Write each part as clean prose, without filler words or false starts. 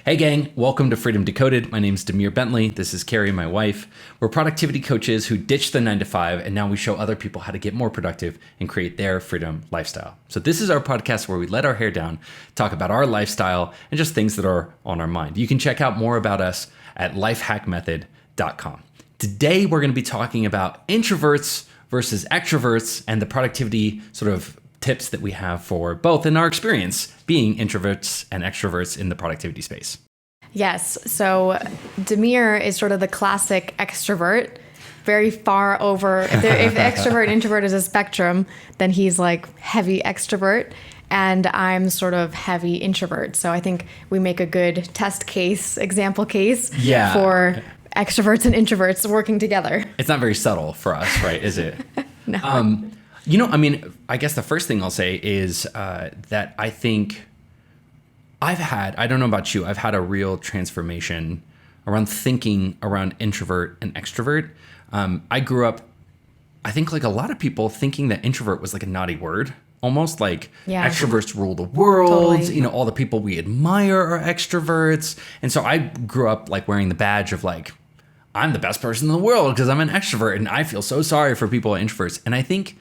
Hey gang, welcome to Freedom Decoded. My name's Demir Bentley. This is Carey, my wife. We're productivity coaches who ditched the 9-to-5 and now we show other people how to get more productive and create their freedom lifestyle. So this is our podcast where we let our hair down, talk about our lifestyle and just things that are on our mind. You can check out more about us at lifehackmethod.com. Today we're going to be talking about introverts versus extroverts and the productivity sort of tips that we have for both in our experience being introverts and extroverts in the productivity space. Yes. So Demir is sort of the classic extrovert, very far over. If extrovert and introvert is a spectrum, then he's like heavy extrovert and I'm sort of heavy introvert. So I think we make a good test case, example case for extroverts and introverts working together. It's not very subtle for us, right? Is it? No. I guess the first thing I'll say is that I think I don't know about you, I've had a real transformation around thinking around introvert and extrovert. I grew up, I think like a lot of people thinking that introvert was like a naughty word, almost like extroverts rule the world. Totally. You know, all the people we admire are extroverts. And so I grew up like wearing the badge of like, I'm the best person in the world because I'm an extrovert and I feel so sorry for people who are introverts. And I think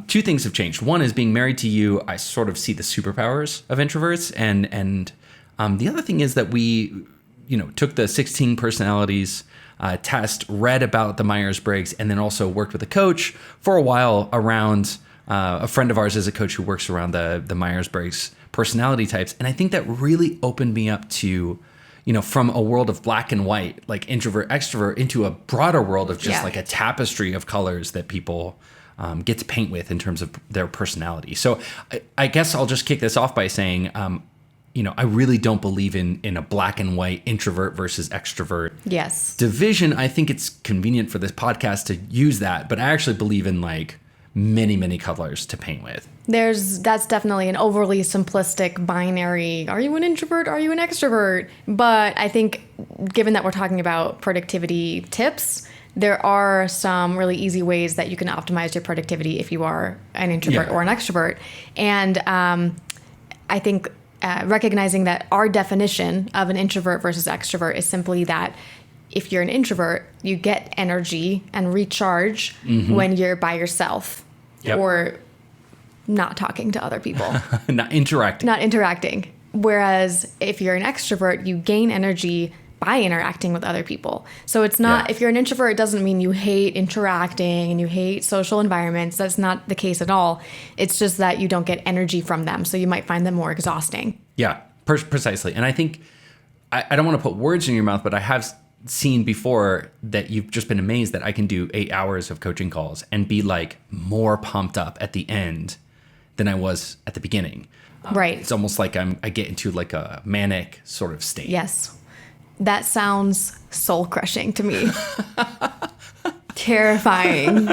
two things have changed. One is being married to you, I sort of see the superpowers of introverts. And the other thing is that we, took the 16 personalities test, read about the Myers-Briggs, and then also worked with a coach for a while around, a friend of ours is a coach who works around the Myers-Briggs personality types. And I think that really opened me up to, from a world of black and white, like introvert, extrovert, into a broader world of just like a tapestry of colors that people get to paint with in terms of their personality. So I guess I'll just kick this off by saying, I really don't believe in a black and white introvert versus extrovert division. I think it's convenient for this podcast to use that, but I actually believe in like many, many colors to paint with. That's definitely an overly simplistic binary. Are you an introvert? Are you an extrovert? But I think given that we're talking about productivity tips, there are some really easy ways that you can optimize your productivity if you are an introvert or an extrovert. And I think recognizing that our definition of an introvert versus extrovert is simply that if you're an introvert, you get energy and recharge when you're by yourself or not talking to other people. Not interacting. Whereas if you're an extrovert, you gain energy by interacting with other people. So it's not, if you're an introvert, it doesn't mean you hate interacting and you hate social environments. That's not the case at all. It's just that you don't get energy from them. So you might find them more exhausting. Yeah, precisely. And I think, I don't want to put words in your mouth, but I have seen before that you've just been amazed that I can do 8 hours of coaching calls and be like more pumped up at the end than I was at the beginning. Right. It's almost like I get into like a manic sort of state. Yes. That sounds soul crushing to me. Terrifying.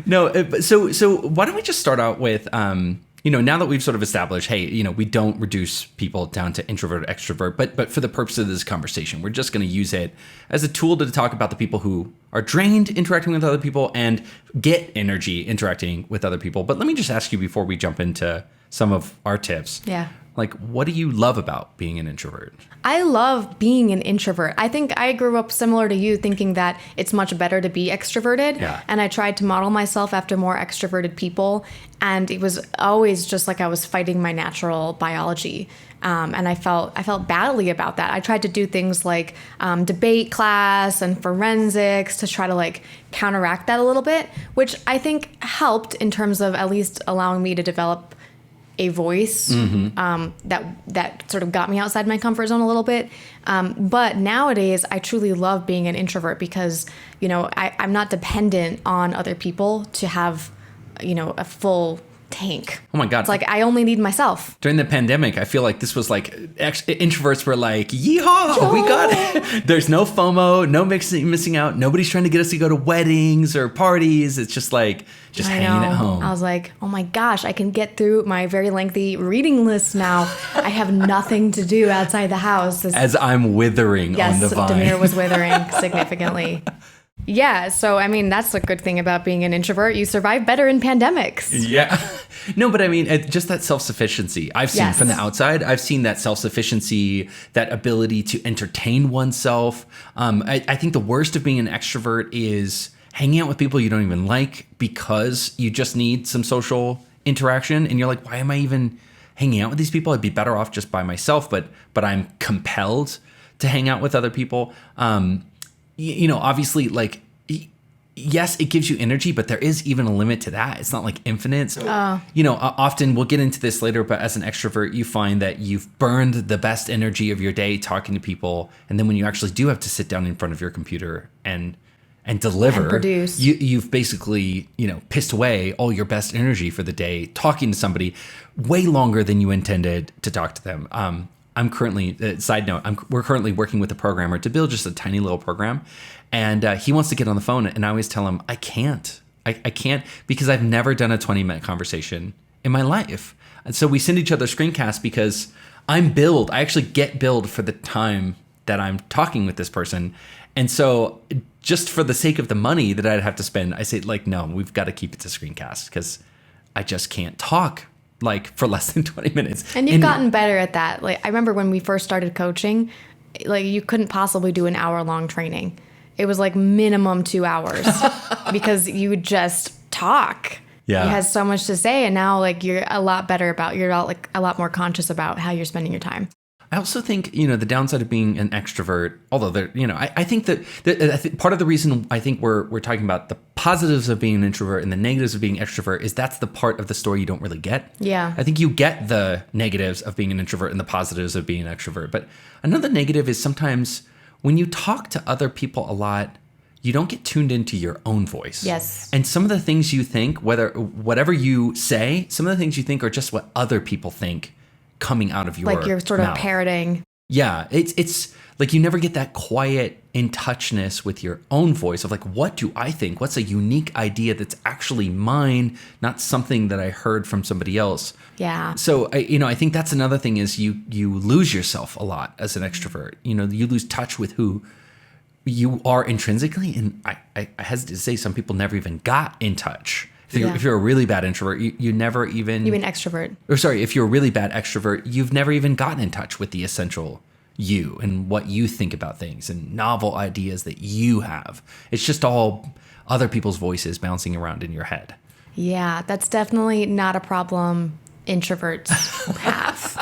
No, so why don't we just start out with, now that we've sort of established, hey, we don't reduce people down to introvert or extrovert, but for the purpose of this conversation, we're just going to use it as a tool to talk about the people who are drained interacting with other people and get energy interacting with other people. But let me just ask you before we jump into some of our tips. Yeah. Like, what do you love about being an introvert? I love being an introvert. I think I grew up similar to you, thinking that it's much better to be extroverted. Yeah. And I tried to model myself after more extroverted people. And it was always just like I was fighting my natural biology. And I felt badly about that. I tried to do things like debate class and forensics to try to like counteract that a little bit, which I think helped in terms of at least allowing me to develop a voice that sort of got me outside my comfort zone a little bit. But nowadays, I truly love being an introvert because, I'm not dependent on other people to have, a full tank. Oh my God. It's like I only need myself. During the pandemic, I feel like this was like introverts were like, yeehaw, we got it. There's no FOMO, no missing out. Nobody's trying to get us to go to weddings or parties. It's just like hanging at home. I was like, oh my gosh, I can get through my very lengthy reading list now. I have nothing to do outside the house. As I'm withering on the vine. Yes, Demir was withering significantly. Yeah, so I mean, that's a good thing about being an introvert. You survive better in pandemics. Yeah. No, but I mean, just that self-sufficiency. I've seen from the outside, I've seen that self-sufficiency, that ability to entertain oneself. I think the worst of being an extrovert is hanging out with people you don't even like because you just need some social interaction. And you're like, why am I even hanging out with these people? I'd be better off just by myself, but I'm compelled to hang out with other people. Obviously, like, yes, it gives you energy, but there is even a limit to that. It's not like infinite. So, often we'll get into this later, but as an extrovert, you find that you've burned the best energy of your day talking to people. And then when you actually do have to sit down in front of your computer and deliver, and produce, you've basically, pissed away all your best energy for the day talking to somebody way longer than you intended to talk to them. I'm currently, side note, we're currently working with a programmer to build just a tiny little program. And he wants to get on the phone. And I always tell him, I can't because I've never done a 20-minute conversation in my life. And so we send each other screencasts because I actually get billed for the time that I'm talking with this person. And so just for the sake of the money that I'd have to spend, I say, like, no, we've got to keep it to screencast because I just can't talk like for less than 20 minutes. And you've gotten better at that. Like, I remember when we first started coaching, like, you couldn't possibly do an hour-long training. It was like minimum 2 hours because you would just talk. Yeah. You had so much to say. And now, like, you're a lot better you're like a lot more conscious about how you're spending your time. I also think, the downside of being an extrovert, although I think that part of the reason I think we're talking about the positives of being an introvert and the negatives of being extrovert is that's the part of the story you don't really get. Yeah. I think you get the negatives of being an introvert and the positives of being an extrovert. But another negative is sometimes when you talk to other people a lot, you don't get tuned into your own voice. Yes. And some of the things you think, whatever you say, some of the things you think are just what other people think coming out of your mouth. Like you're sort of parroting. Yeah, it's like you never get that quiet in touchness with your own voice of like, what do I think? What's a unique idea that's actually mine, not something that I heard from somebody else? Yeah. So I think that's another thing is you lose yourself a lot as an extrovert. You lose touch with who you are intrinsically, and I hesitate to say some people never even got in touch. If you're a really bad introvert, you never even... You mean extrovert. Or sorry, if you're a really bad extrovert, you've never even gotten in touch with the essential you and what you think about things and novel ideas that you have. It's just all other people's voices bouncing around in your head. Yeah, that's definitely not a problem introverts have.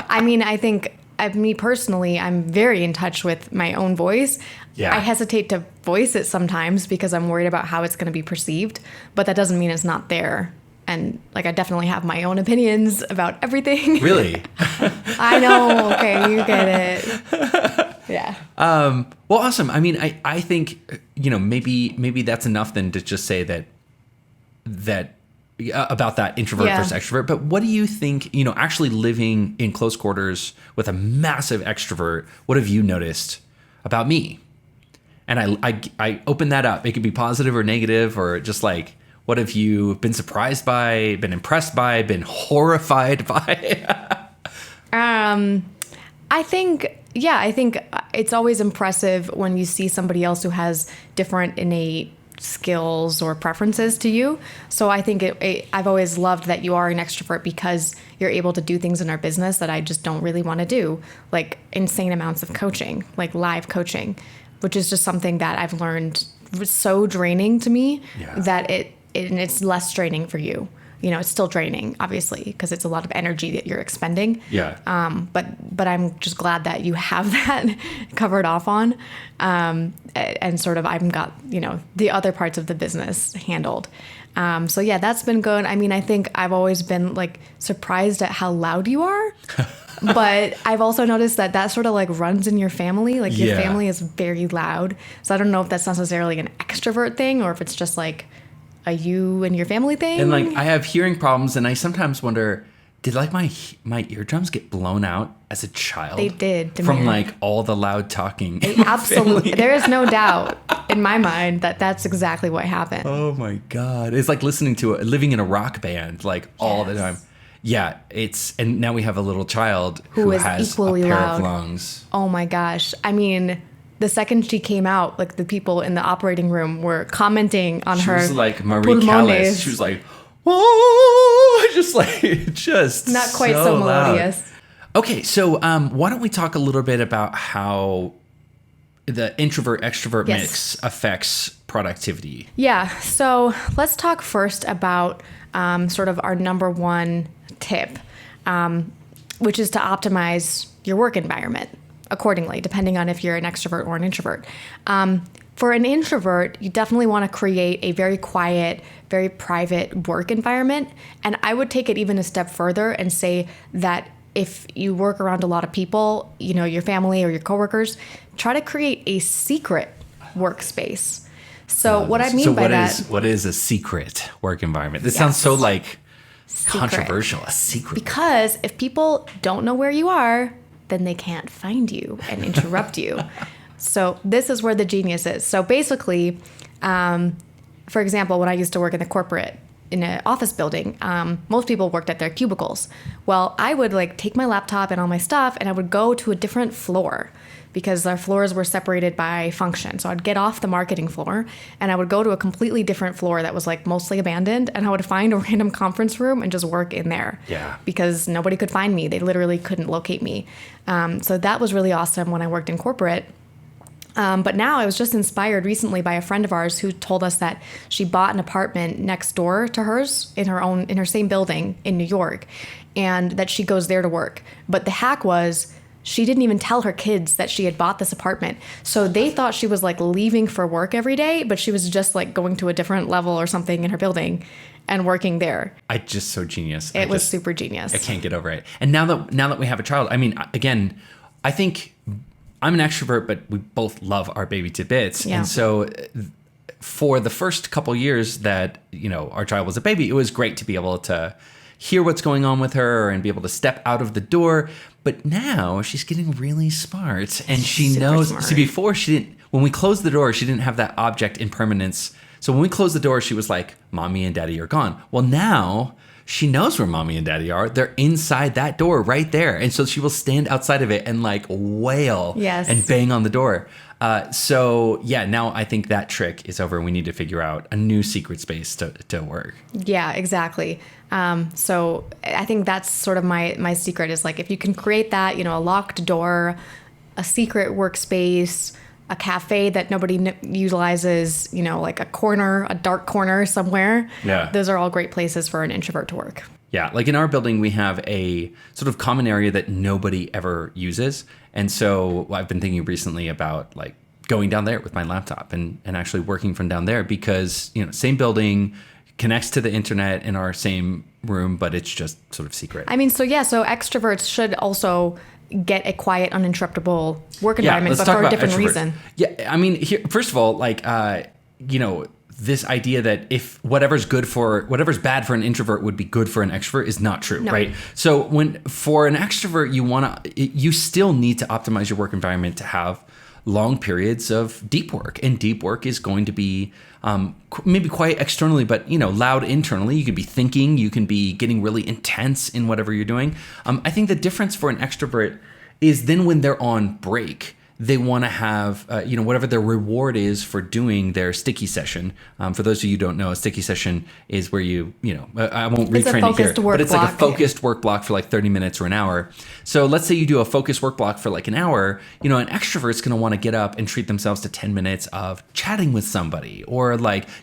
I mean, I think... me personally, I'm very in touch with my own voice. Yeah. I hesitate to voice it sometimes because I'm worried about how it's going to be perceived, but that doesn't mean it's not there. And like, I definitely have my own opinions about everything. Really? I know. Okay, you get it. Yeah. Well, awesome. I mean, I think, maybe that's enough then to just say that about that introvert versus extrovert. But what do you think, actually living in close quarters with a massive extrovert, what have you noticed about me? And I open that up. It could be positive or negative, or just like, what have you been surprised by, been impressed by, been horrified by? I think it's always impressive when you see somebody else who has different innate skills or preferences to you. So I think I've always loved that you are an extrovert because you're able to do things in our business that I just don't really want to do, like insane amounts of coaching, like live coaching, which is just something that I've learned was so draining to me that it's less draining for you. It's still draining, obviously, because it's a lot of energy that you're expending. Yeah. But I'm just glad that you have that covered off on, and sort of I've got the other parts of the business handled. So yeah, that's been good. I mean, I think I've always been like surprised at how loud you are, but I've also noticed that sort of like runs in your family. Like your family is very loud. So I don't know if that's necessarily an extrovert thing or if it's just like a you and your family thing. And like, I have hearing problems, and I sometimes wonder, did like my eardrums get blown out as a child? They did, Demir. From like all the loud talking. Absolutely. There is no doubt in my mind that that's exactly what happened. Oh my God. It's like living in a rock band, like all the time. Yeah. And now we have a little child who has equally a pair of lungs. Oh my gosh. I mean, the second she came out, like the people in the operating room were commenting on her. She was like Marie Callas. She was like, oh, just not quite so melodious. Loud. Okay, so why don't we talk a little bit about how the introvert extrovert mix affects productivity? Yeah, so let's talk first about sort of our number one tip, which is to optimize your work environment accordingly, depending on if you're an extrovert or an introvert. For an introvert, you definitely want to create a very quiet, very private work environment. And I would take it even a step further and say that if you work around a lot of people, your family or your coworkers, try to create a secret workspace. So what I mean by that... what is a secret work environment? This sounds so controversial, a secret. Because if people don't know where you are, then they can't find you and interrupt you. So this is where the genius is. So basically, for example, when I used to work in an office building, most people worked at their cubicles. Well, I would take my laptop and all my stuff, and I would go to a different floor because our floors were separated by function. So I'd get off the marketing floor and I would go to a completely different floor that was mostly abandoned, and I would find a random conference room and just work in there. Yeah. Because nobody could find me. They literally couldn't locate me. So that was really awesome when I worked in corporate. But now I was just inspired recently by a friend of ours who told us that she bought an apartment next door to hers in her same building in New York, and that she goes there to work. But the hack was she didn't even tell her kids that she had bought this apartment. So they thought she was leaving for work every day, but she was just going to a different level or something in her building and working there. Just so genius. It was super genius. I can't get over it. And now that we have a child, I mean, again, I think I'm an extrovert, but we both love our baby to bits. Yeah. And so for the first couple years that, our child was a baby, it was great to be able to hear what's going on with her and be able to step out of the door. But now she's getting really smart, and she super knows. Smart. See, before when we closed the door, she didn't have that object impermanence. So when we closed the door, she was like, Mommy and Daddy are gone. Well, now she knows where Mommy and Daddy are. They're inside that door right there. And so she will stand outside of it and wail and bang on the door. Now I think that trick is over. We need to figure out a new secret space to work. Yeah, exactly. So I think that's sort of my secret is if you can create that, a locked door, a secret workspace, a cafe that nobody utilizes, a corner, a dark corner somewhere. Yeah. Those are all great places for an introvert to work. Yeah. In our building, we have a sort of common area that nobody ever uses. And so I've been thinking recently about going down there with my laptop and actually working from down there because, same building, connects to the internet in our same room, but it's just sort of secret. I mean, so extroverts should also get a quiet, uninterruptible work environment, but for a different reason. Yeah, I mean, first of all, this idea that if whatever's bad for an introvert would be good for an extrovert is not true, right? So for an extrovert, you still need to optimize your work environment to have long periods of deep work, and deep work is going to be maybe quiet externally, but loud internally. You could be thinking, you can be getting really intense in whatever you're doing. I think the difference for an extrovert is then when they're on break, they want to have, whatever their reward is for doing their sticky session. For those of you who don't know, a sticky session is where I won't retrain it here, but it's a focused work block for 30 minutes or an hour. So let's say you do a focused work block for an hour, an extrovert's going to want to get up and treat themselves to 10 minutes of chatting with somebody or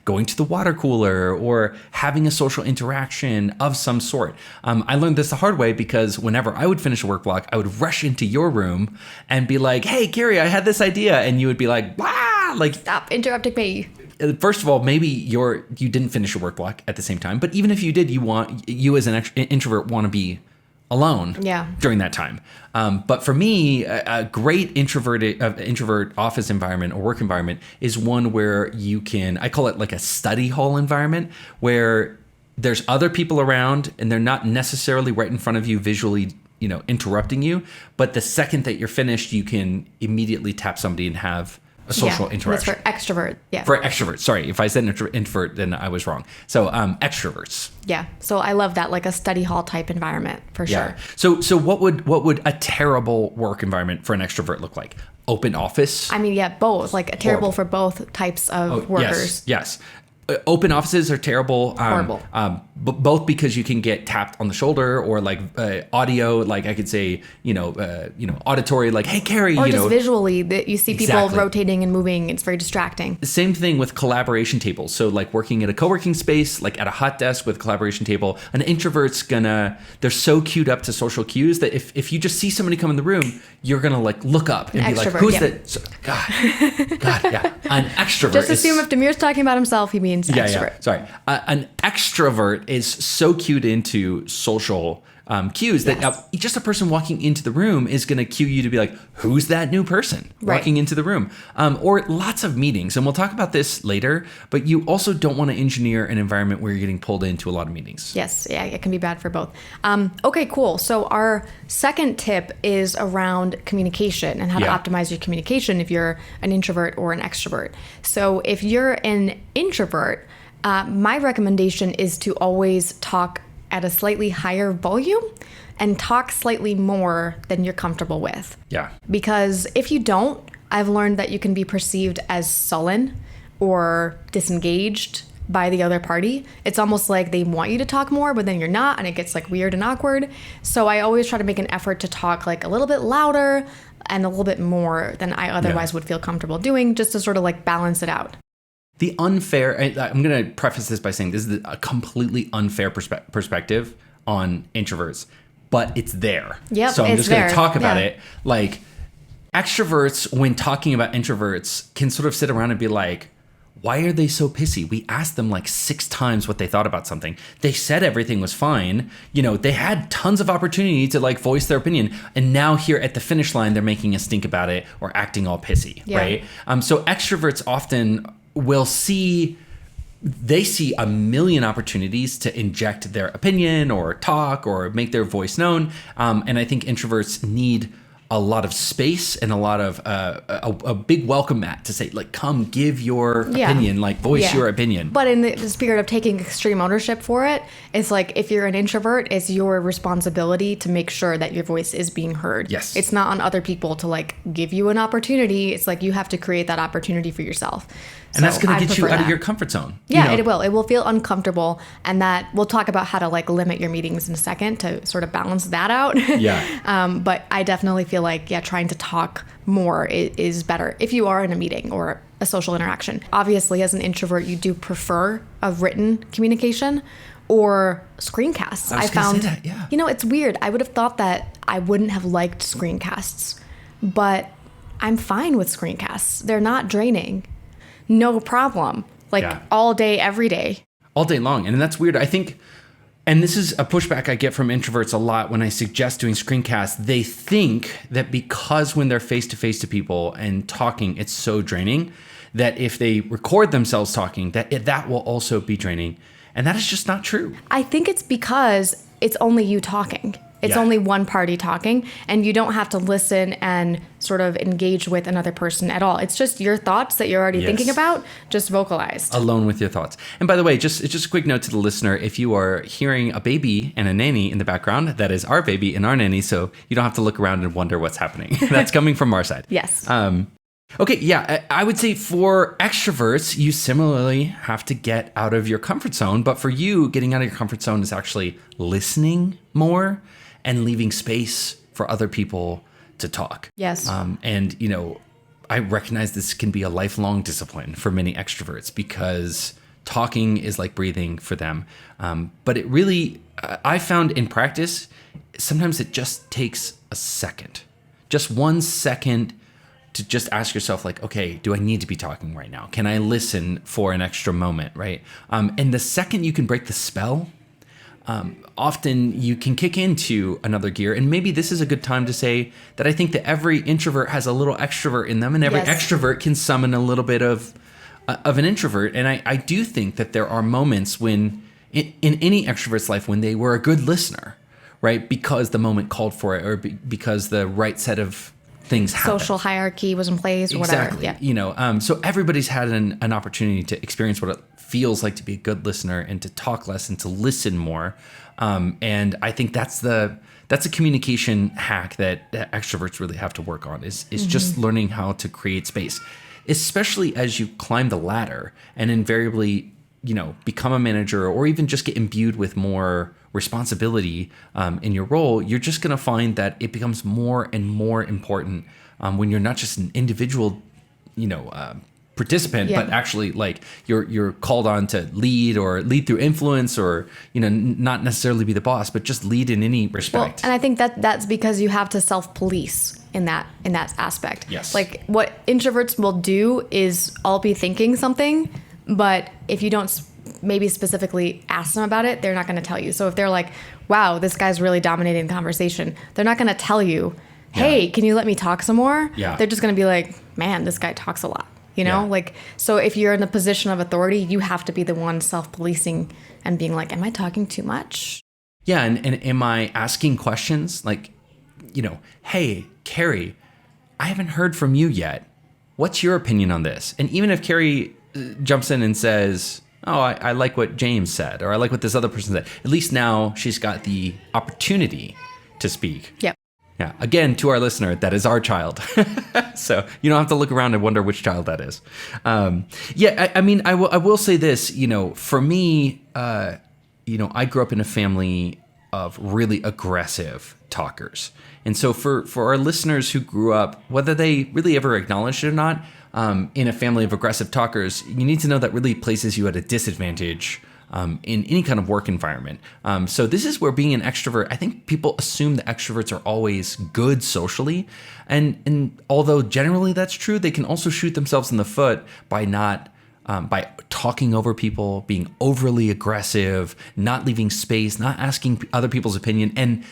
going to the water cooler or having a social interaction of some sort. I learned this the hard way because whenever I would finish a work block, I would rush into your room and be like, hey, Carey, I had this idea, and you would be like, "Blah!" Stop interrupting me. First of all, maybe you didn't finish your work block at the same time, but even if you did, you as an introvert want to be alone during that time. But for me, a great introvert office environment or work environment is one where you can, I call it a study hall environment, where there's other people around and they're not necessarily right in front of you visually interrupting you, but the second that you're finished, you can immediately tap somebody and have a social interaction. That's for extrovert. Yeah. For extroverts. Sorry, if I said introvert, then I was wrong. So extroverts. Yeah. So I love that, a study hall type environment for sure. So what would a terrible work environment for an extrovert look like? open office. I mean, yeah, both. Like terrible for both types of workers. Yes. Open offices are terrible. Horrible. Both because you can get tapped on the shoulder, or like audio, like I could say, auditory, like, hey, Carey, or just visually that you see people Exactly. rotating and moving. It's very distracting. Same thing with collaboration tables. So like working at a co-working space, like at a hot desk with a collaboration table, an introvert's they're so queued up to social cues that if you just see somebody come in the room, you're gonna like look up and be like, who's that? So, God, yeah. An extrovert. Just assume if Demir's talking about himself, he means extrovert. Yeah. Sorry. An extrovert is so cued into social cues that just a person walking into the room is going to cue you to be like, who's that new person walking into the room? Or lots of meetings. And we'll talk about this later, but you also don't want to engineer an environment where you're getting pulled into a lot of meetings. Yes. Yeah, it can be bad for both. Okay, cool. So our second tip is around communication and how to optimize your communication if you're an introvert or an extrovert. So if you're an introvert, my recommendation is to always talk at a slightly higher volume and talk slightly more than you're comfortable with. Yeah. Because if you don't, I've learned that you can be perceived as sullen or disengaged by the other party. It's almost like they want you to talk more, but then you're not, and it gets like weird and awkward. So I always try to make an effort to talk like a little bit louder and a little bit more than I otherwise would feel comfortable doing, just to sort of like balance it out. The unfair, I'm going to preface this by saying this is a completely unfair perspective on introverts, but it's there. Yep, so I'm just going to talk about Yeah. it. Like, extroverts, when talking about introverts, can sort of sit around and be like, why are they so pissy? We asked them like 6 times what they thought about something. They said everything was fine. They had tons of opportunity to like voice their opinion. And now here at the finish line, they're making a stink about it or acting all pissy, right? So extroverts often will see a million opportunities to inject their opinion or talk or make their voice known. And I think introverts need a lot of space and a lot of a big welcome mat to say, like, come give your opinion, like voice your opinion. But in the spirit of taking extreme ownership for it, it's like if you're an introvert, it's your responsibility to make sure that your voice is being heard. Yes. It's not on other people to like give you an opportunity. It's like you have to create that opportunity for yourself. And that's going to get you out of your comfort zone. Yeah, it will. It will feel uncomfortable. And that we'll talk about how to like limit your meetings in a second to sort of balance that out. Yeah. But I definitely feel like, trying to talk more is better if you are in a meeting or a social interaction. Obviously, as an introvert, you do prefer a written communication or screencasts. I found that, yeah. It's weird. I would have thought that I wouldn't have liked screencasts, but I'm fine with screencasts. They're not draining. No problem. All day, every day. All day long. And that's weird. I think, and this is a pushback I get from introverts a lot when I suggest doing screencasts. They think that because when they're face-to-face to people and talking, it's so draining, that if they record themselves talking, that will also be draining. And that is just not true. I think it's because it's only you talking. It's only one party talking, and you don't have to listen and sort of engage with another person at all. It's just your thoughts that you're already thinking about, just vocalized. Alone with your thoughts. And by the way, just a quick note to the listener, if you are hearing a baby and a nanny in the background, that is our baby and our nanny, so you don't have to look around and wonder what's happening. That's coming from our side. Yes. Okay, yeah, I would say for extroverts, you similarly have to get out of your comfort zone. But for you, getting out of your comfort zone is actually listening more and leaving space for other people to talk. Yes. And, I recognize this can be a lifelong discipline for many extroverts because talking is like breathing for them. But it really, I found in practice, sometimes it just takes a second, just 1 second to just ask yourself like, okay, do I need to be talking right now? Can I listen for an extra moment, right? And the second you can break the spell, often you can kick into another gear. And maybe this is a good time to say that I think that every introvert has a little extrovert in them, and every extrovert can summon a little bit of an introvert. And I do think that there are moments when in any extrovert's life when they were a good listener, right? Because the moment called for it, or because the right set of things happen. Social hierarchy was in place or whatever. Exactly. Yeah. So everybody's had an opportunity to experience what it feels like to be a good listener and to talk less and to listen more. And I think that's a communication hack that extroverts really have to work on is just learning how to create space, especially as you climb the ladder and invariably, become a manager or even just get imbued with more responsibility in your role. You're just going to find that it becomes more and more important when you're not just an individual, participant, but actually like you're called on to lead through influence or, not necessarily be the boss, but just lead in any respect. Well, and I think that's because you have to self-police in that aspect. Yes. Like what introverts will do is I'll be thinking something, but if you don't maybe specifically ask them about it, they're not going to tell you. So if they're like, wow, this guy's really dominating the conversation, they're not going to tell you, hey, can you let me talk some more? Yeah. They're just going to be like, man, this guy talks a lot. Like, so if you're in a position of authority, you have to be the one self-policing and being like, am I talking too much? Yeah. And am I asking questions like, hey, Carey, I haven't heard from you yet. What's your opinion on this? And even if Carey jumps in and says, oh, I like what James said, or I like what this other person said, at least now she's got the opportunity to speak. Yep. Yeah. Again, to our listener, that is our child. So you don't have to look around and wonder which child that is. I will say this, for me, I grew up in a family of really aggressive talkers. And so for our listeners who grew up, whether they really ever acknowledged it or not, in a family of aggressive talkers, you need to know that really places you at a disadvantage in any kind of work environment. So this is where being an extrovert, I think people assume that extroverts are always good socially. And although generally that's true, they can also shoot themselves in the foot by by talking over people, being overly aggressive, not leaving space, not asking other people's opinion. And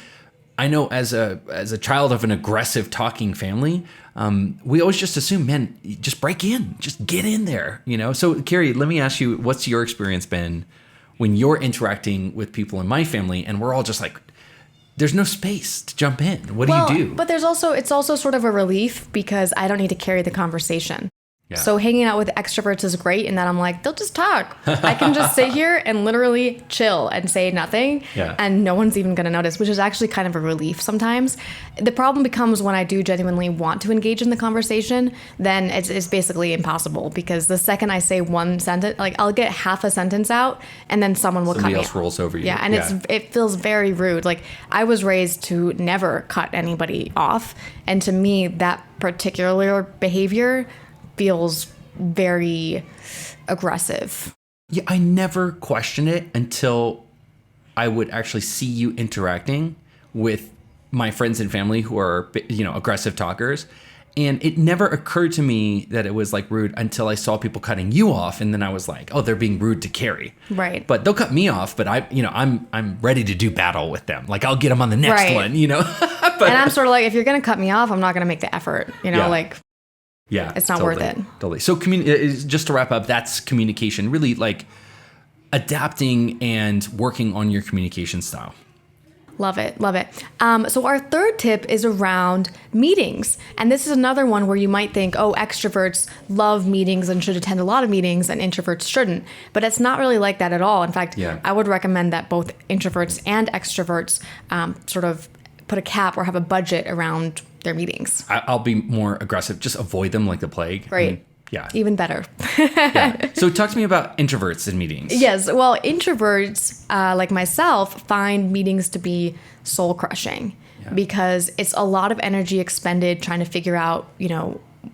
I know as a child of an aggressive talking family, we always just assume, man, just break in, just get in there, So Carey, let me ask you, what's your experience been when you're interacting with people in my family and we're all just like, there's no space to jump in. What do you do? But it's also sort of a relief because I don't need to carry the conversation. Yeah. So hanging out with extroverts is great in that I'm like, they'll just talk. I can just sit here and literally chill and say nothing and no one's even going to notice, which is actually kind of a relief sometimes. The problem becomes when I do genuinely want to engage in the conversation, then it's basically impossible because the second I say one sentence, like I'll get half a sentence out and then somebody else rolls over you. Yeah, and it feels very rude. Like I was raised to never cut anybody off. And to me, that particular behavior feels very aggressive. Yeah, I never questioned it until I would actually see you interacting with my friends and family who are, aggressive talkers. And it never occurred to me that it was like rude until I saw people cutting you off. And then I was like, oh, they're being rude to Carey. Right. But they'll cut me off, but I'm ready to do battle with them. Like I'll get them on the next one, But, and I'm sort of like, if you're going to cut me off, I'm not going to make the effort, Yeah, it's not worth it. Totally. So just to wrap up, that's communication, really like adapting and working on your communication style. Love it. Love it. So our third tip is around meetings. And this is another one where you might think, oh, extroverts love meetings and should attend a lot of meetings and introverts shouldn't. But it's not really like that at all. In fact, I would recommend that both introverts and extroverts sort of put a cap or have a budget around their meetings. I'll be more aggressive. Just avoid them like the plague. Right. Even better. So talk to me about introverts in meetings. Yes. Well, introverts, like myself, find meetings to be soul crushing because it's a lot of energy expended trying to figure out,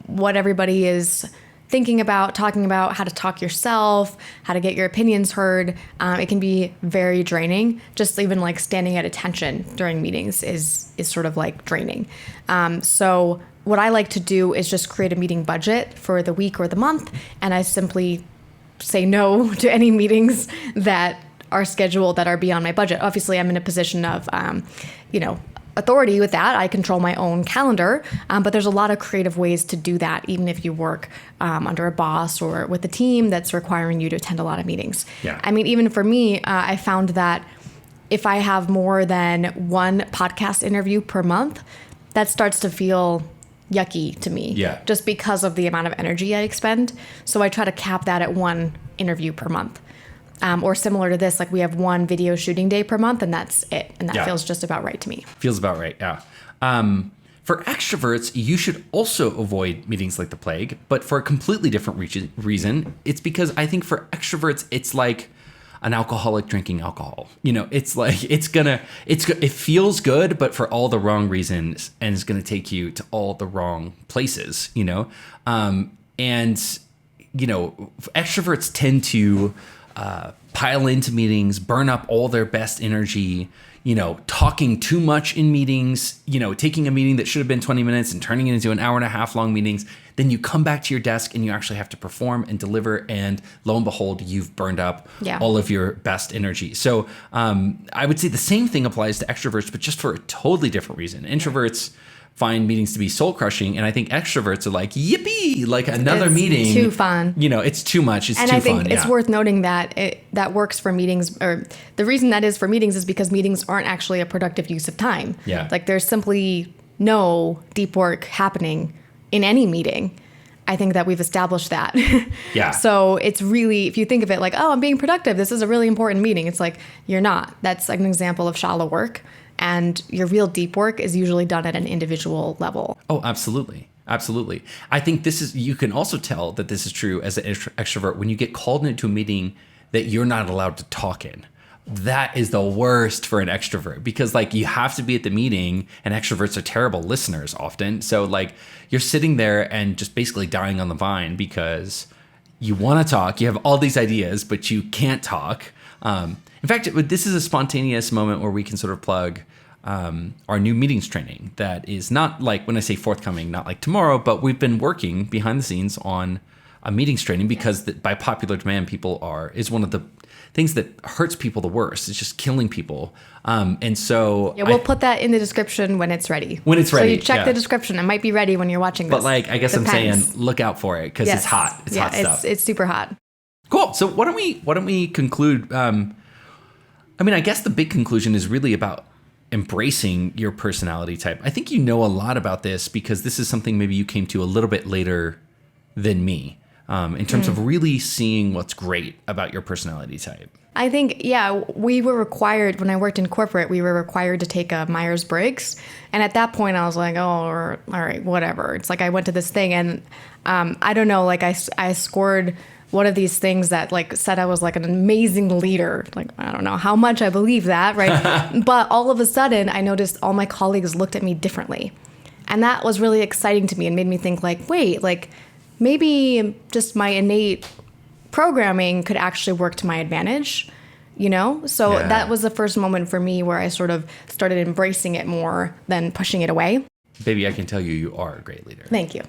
what everybody is thinking about, talking about how to talk yourself, how to get your opinions heard. It can be very draining. Just even like standing at attention during meetings is sort of like draining. So what I like to do is just create a meeting budget for the week or the month. And I simply say no to any meetings that are scheduled that are beyond my budget. Obviously, I'm in a position of, authority with that. I control my own calendar, but there's a lot of creative ways to do that, even if you work under a boss or with a team that's requiring you to attend a lot of meetings. Yeah. I mean, even for me, I found that if I have more than one podcast interview per month, that starts to feel yucky to me. Yeah. Just because of the amount of energy I expend. So I try to cap that at one interview per month. Or similar to this, like we have one video shooting day per month and that's it. And that feels just about right to me. Feels about right, yeah. For extroverts, you should also avoid meetings like the plague, but for a completely different reason. It's because I think for extroverts, it's like an alcoholic drinking alcohol. It's like it feels good, but for all the wrong reasons, and it's going to take you to all the wrong places. Extroverts tend to pile into meetings, burn up all their best energy, talking too much in meetings, taking a meeting that should have been 20 minutes and turning it into an hour and a half long meetings. Then you come back to your desk and you actually have to perform and deliver. And lo and behold, you've burned up all of your best energy. So I would say the same thing applies to extroverts, but just for a totally different reason. Introverts find meetings to be soul crushing. And I think extroverts are like, yippee, like another meeting. Too fun. It's too much. It's too fun. And I think it's worth noting that that works for meetings, or the reason that is for meetings is because meetings aren't actually a productive use of time. Yeah. Like there's simply no deep work happening in any meeting. I think that we've established that. Yeah. So it's really, if you think of it like, oh, I'm being productive, this is a really important meeting. It's like, you're not. That's like an example of shallow work. And your real deep work is usually done at an individual level. Oh, absolutely. Absolutely. I think you can also tell that this is true as an extrovert when you get called into a meeting that you're not allowed to talk in. That is the worst for an extrovert because you have to be at the meeting, and extroverts are terrible listeners often. So you're sitting there and just basically dying on the vine because you want to talk. You have all these ideas, but you can't talk. In fact, this is a spontaneous moment where we can sort of plug our new meetings training that is not when I say forthcoming, not like tomorrow, but we've been working behind the scenes on a meetings training because by popular demand, is one of the things that hurts people the worst. It's just killing people. And so we'll put that in the description when it's ready. When it's ready. So you check the description. It might be ready when you're watching this. But I guess I'm saying look out for it because it's hot. It's hot stuff. It's super hot. Cool. So why don't we conclude? I guess the big conclusion is really about embracing your personality type. I think you know a lot about this because this is something maybe you came to a little bit later than me. In terms of really seeing what's great about your personality type. I think, we were required, when I worked in corporate, we were required to take a Myers-Briggs. And at that point, I was like, all right, whatever. It's like I went to this thing and I don't know, I scored one of these things that said I was an amazing leader. I don't know how much I believe that, right? But all of a sudden, I noticed all my colleagues looked at me differently. And that was really exciting to me and made me think wait, maybe just my innate programming could actually work to my advantage, So that was the first moment for me where I sort of started embracing it more than pushing it away. Baby, I can tell you are a great leader. Thank you.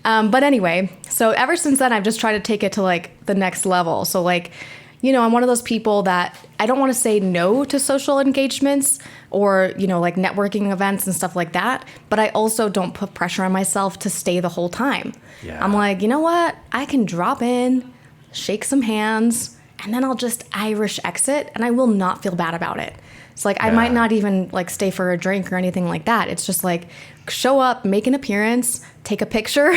But anyway, so ever since then, I've just tried to take it to the next level. So I'm one of those people that I don't want to say no to social engagements or, networking events and stuff like that. But I also don't put pressure on myself to stay the whole time. Yeah. I'm like, you know what? I can drop in, shake some hands, and then I'll just Irish exit and I will not feel bad about it. It's I might not even stay for a drink or anything like that. It's just show up, make an appearance, take a picture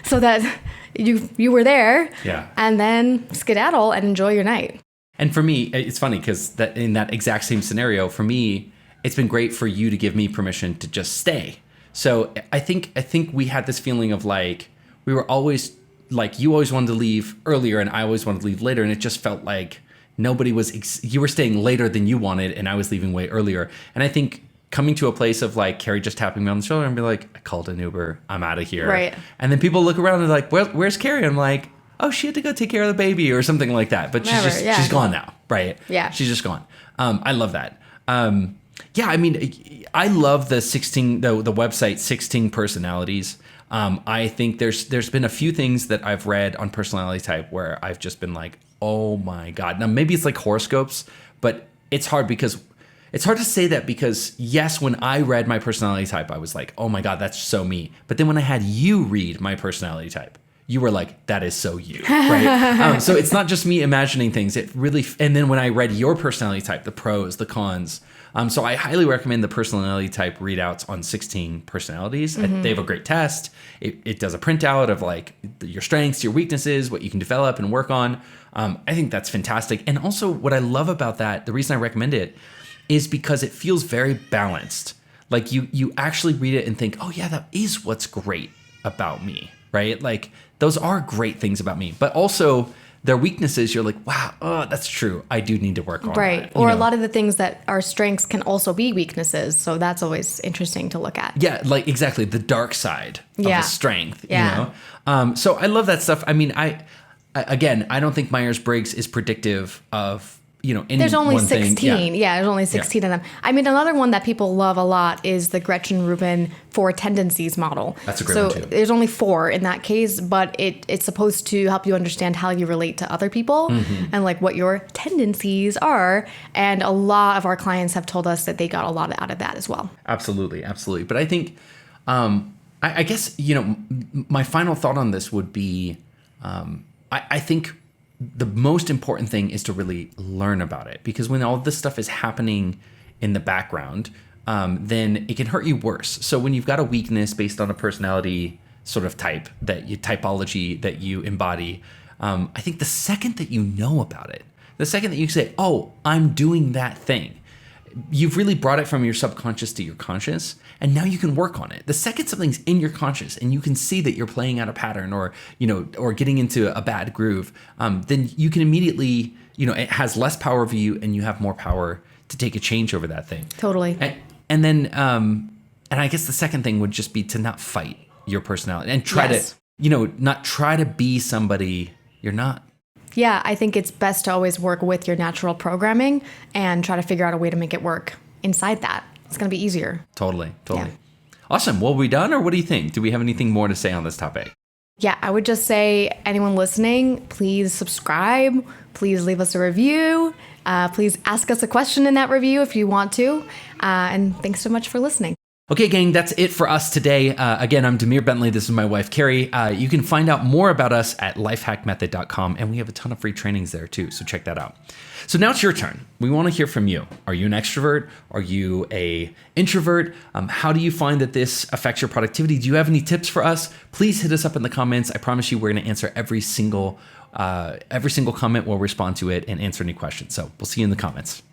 so that you were there, and then skedaddle and enjoy your night. And for me, it's funny because in that exact same scenario, for me, it's been great for you to give me permission to just stay. So I think we had this feeling of we were always you always wanted to leave earlier and I always wanted to leave later, and it just felt like nobody was. You were staying later than you wanted, and I was leaving way earlier. And I think coming to a place of Carey just tapping me on the shoulder and be like, I called an Uber, I'm out of here. Right. And then people look around and they're like, where's Carey? I'm like, oh, she had to go take care of the baby or something like that. But she's gone now, right? Yeah. She's just gone. I love that. I love the website 16 Personalities. I think there's been a few things that I've read on personality type where I've just been like, oh my God. Now maybe it's horoscopes, but it's hard to say that because yes, when I read my personality type, I was like, oh my God, that's so me. But then when I had you read my personality type, you were like, that is so you, right? So it's not just me imagining things. It really, and then when I read your personality type, the pros, the cons. So I highly recommend the personality type readouts on 16 Personalities. Mm-hmm. They have a great test. It does a printout of your strengths, your weaknesses, what you can develop and work on. I think that's fantastic. And also what I love about that, the reason I recommend it is because it feels very balanced. Like you actually read it and think, oh yeah, that is what's great about me, right? Like those are great things about me, but also their weaknesses, you're like, wow, oh, that's true. I do need to work on right. that. Or a lot of the things that are strengths can also be weaknesses. So that's always interesting to look at. Yeah, like exactly the dark side of the strength, Yeah. you know? So I love that stuff. I mean, I don't think Myers-Briggs is predictive of, you know, any There's only one 16. thing. Yeah, there's only 16 of them. I mean, another one that people love a lot is the Gretchen Rubin 4 tendencies model. That's a great one too. There's only 4 in that case, but it's supposed to help you understand how you relate to other people and like what your tendencies are. And a lot of our clients have told us that they got a lot out of that as well. Absolutely, absolutely. But I think, I guess, you know, my final thought on this would be, I think the most important thing is to really learn about it, because when all this stuff is happening in the background, then it can hurt you worse. So when you've got a weakness based on a personality sort of typology that you embody, I think the second that you know about it, the second that you say, oh, I'm doing that thing, you've really brought it from your subconscious to your conscious, and now you can work on it. The second something's in your conscious and you can see that you're playing out a pattern or, you know, or getting into a bad groove, then you can immediately, you know, it has less power over you and you have more power to take a change over that thing. Totally. And then, and I guess the second thing would just be to not fight your personality and try to, you know, not try to be somebody you're not. Yeah, I think it's best to always work with your natural programming and try to figure out a way to make it work inside that. It's going to be easier. Totally. Yeah. Awesome. Well, are we done, or what do you think? Do we have anything more to say on this topic? Yeah, I would just say, anyone listening, please subscribe. Please leave us a review. Please ask us a question in that review if you want to. And thanks so much for listening. Okay, gang, that's it for us today. Again, I'm Demir Bentley. This is my wife, Carey. You can find out more about us at lifehackmethod.com, and we have a ton of free trainings there too, so check that out. So now it's your turn. We want to hear from you. Are you an extrovert? Are you an introvert? How do you find that this affects your productivity? Do you have any tips for us? Please hit us up in the comments. I promise you we're going to answer every single comment. We'll respond to it and answer any questions. So we'll see you in the comments.